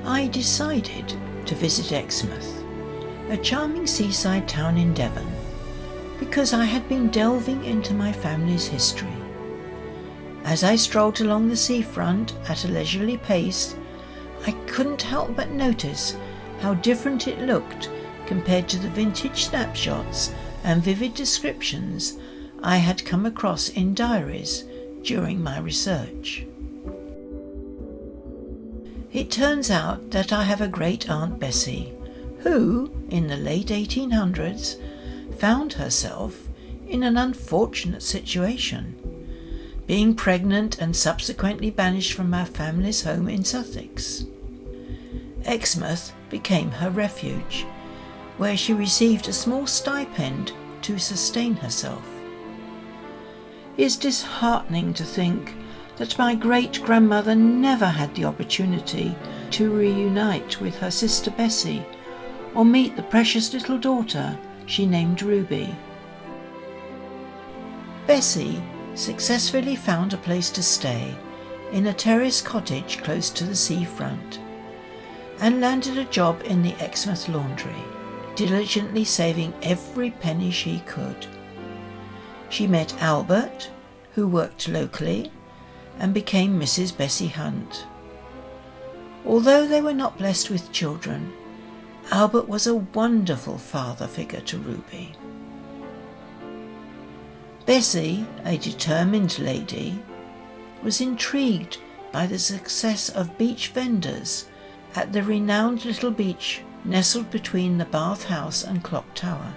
I decided to visit Exmouth, a charming seaside town in Devon, because I had been delving into my family's history. As I strolled along the seafront at a leisurely pace, I couldn't help but notice how different it looked compared to the vintage snapshots and vivid descriptions I had come across in diaries during my research. It turns out that I have a great Aunt Bessie who, in the late 1800s, found herself in an unfortunate situation, being pregnant and subsequently banished from her family's home in Sussex. Exmouth became her refuge, where she received a small stipend to sustain herself. It's disheartening to think that my great-grandmother never had the opportunity to reunite with her sister Bessie or meet the precious little daughter she named Ruby. Bessie successfully found a place to stay in a terrace cottage close to the seafront and landed a job in the Exmouth laundry, diligently saving every penny she could. She met Albert, who worked locally, and became Mrs. Bessie Hunt. Although they were not blessed with children, Albert was a wonderful father figure to Ruby. Bessie, a determined lady, was intrigued by the success of beach vendors at the renowned little beach nestled between the Bath House and Clock Tower.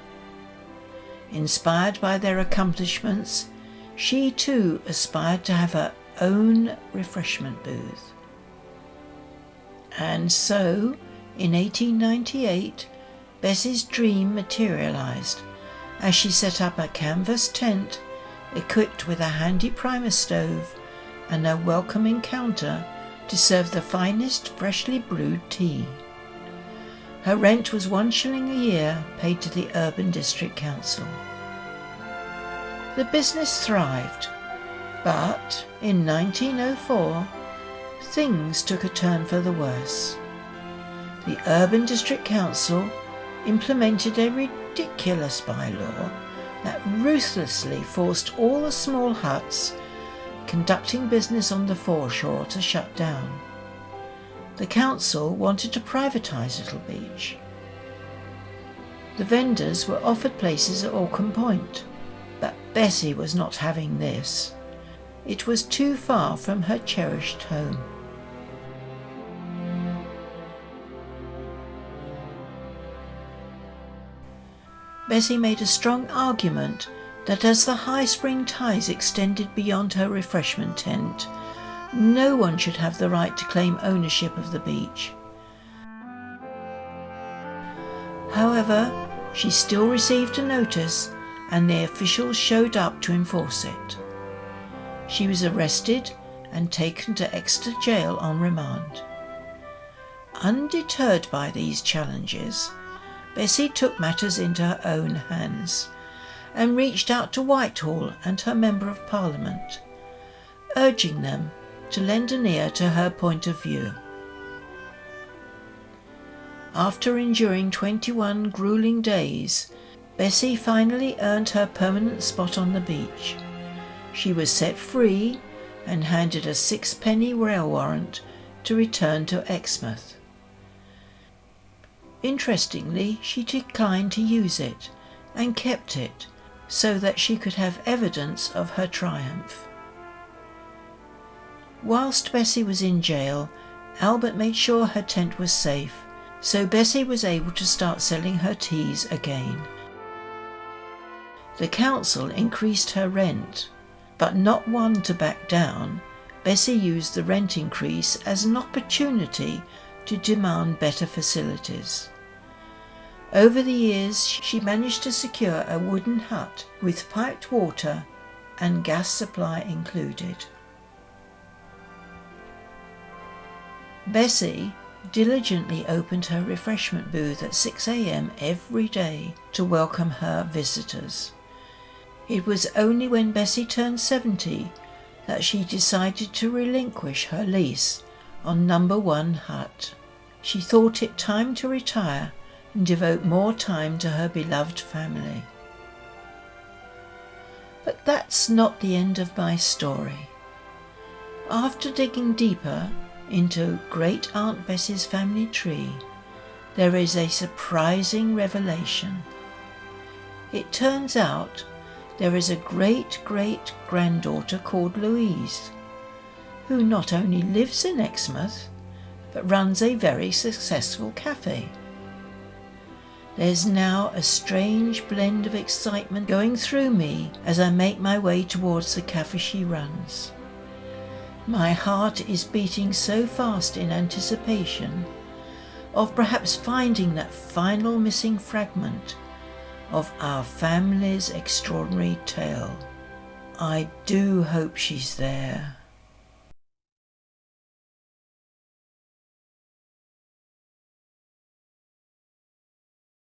Inspired by their accomplishments, she too aspired to have her own refreshment booth. And so, in 1898, Bessie's dream materialised as she set up a canvas tent equipped with a handy primer stove and a welcoming counter to serve the finest freshly brewed tea. Her rent was £1 a year, paid to the Urban District Council. The business thrived, but in 1904 things took a turn for the worse. The Urban District Council implemented a ridiculous bylaw that ruthlessly forced all the small huts conducting business on the foreshore to shut down. The council wanted to privatise Little Beach. The vendors were offered places at Orcombe Point, but Bessie was not having this. It was too far from her cherished home. Bessie made a strong argument that as the high spring tides extended beyond her refreshment tent, no one should have the right to claim ownership of the beach. However, she still received a notice and the officials showed up to enforce it. She was arrested and taken to Exeter Jail on remand. Undeterred by these challenges, Bessie took matters into her own hands and reached out to Whitehall and her Member of Parliament, urging them to lend an ear to her point of view. After enduring 21 gruelling days, Bessie finally earned her permanent spot on the beach. She was set free and handed a 6 penny rail warrant to return to Exmouth. Interestingly, she declined to use it and kept it so that she could have evidence of her triumph. Whilst Bessie was in jail, Albert made sure her tent was safe, so Bessie was able to start selling her teas again. The council increased her rent, but not one to back down. Bessie used the rent increase as an opportunity to demand better facilities. Over the years, she managed to secure a wooden hut with piped water and gas supply included. Bessie diligently opened her refreshment booth at 6 a.m. every day to welcome her visitors. It was only when Bessie turned 70 that she decided to relinquish her lease on number 1 hut. she thought it time to retire and devote more time to her beloved family. But that's not the end of my story. After digging deeper into Great Aunt Bessie's family tree, there is a surprising revelation. It turns out there is a great great granddaughter called Louise, who not only lives in Exmouth, but runs a very successful cafe. There's now a strange blend of excitement going through me as I make my way towards the cafe she runs. My heart is beating so fast in anticipation of perhaps finding that final missing fragment of our family's extraordinary tale. I do hope she's there.